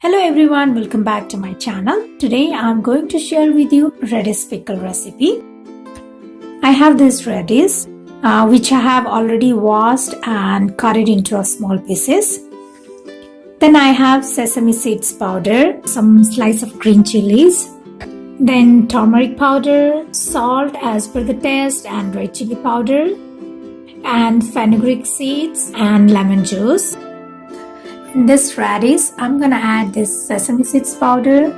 Hello everyone, welcome back to my channel. Today I'm going to share with you radish pickle recipe. I have this radish which I have already washed and cut it into small pieces. Then I have sesame seeds powder, some slice of green chilies, then turmeric powder, salt as per the taste and red chili powder, and fenugreek seeds and lemon juice. In this radish, I'm gonna add this sesame seeds powder,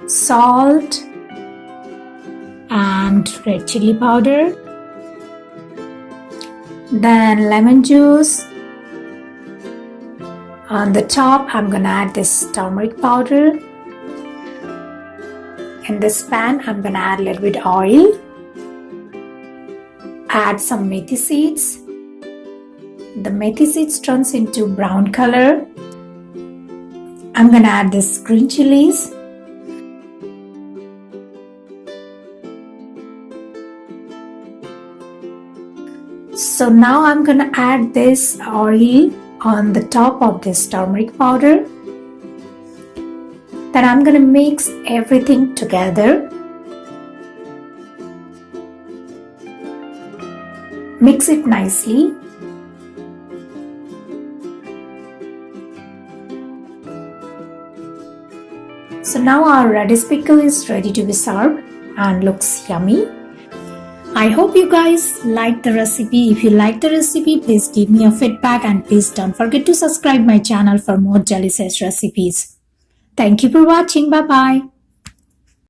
salt and red chili powder, then lemon juice. On the top, I'm gonna add this turmeric powder. In this pan, I'm gonna add a little bit oil, add some methi seeds. The methi seeds turns into brown color. I'm gonna add this green chilies. So now I'm gonna add this oil on the top of this turmeric powder. Then I'm gonna mix everything together. Mix it nicely. So now our radish pickle is ready to be served and looks yummy. I hope you guys like the recipe. If you like the recipe, please give me a feedback and please don't forget to subscribe my channel for more delicious recipes. Thank you for watching. Bye bye.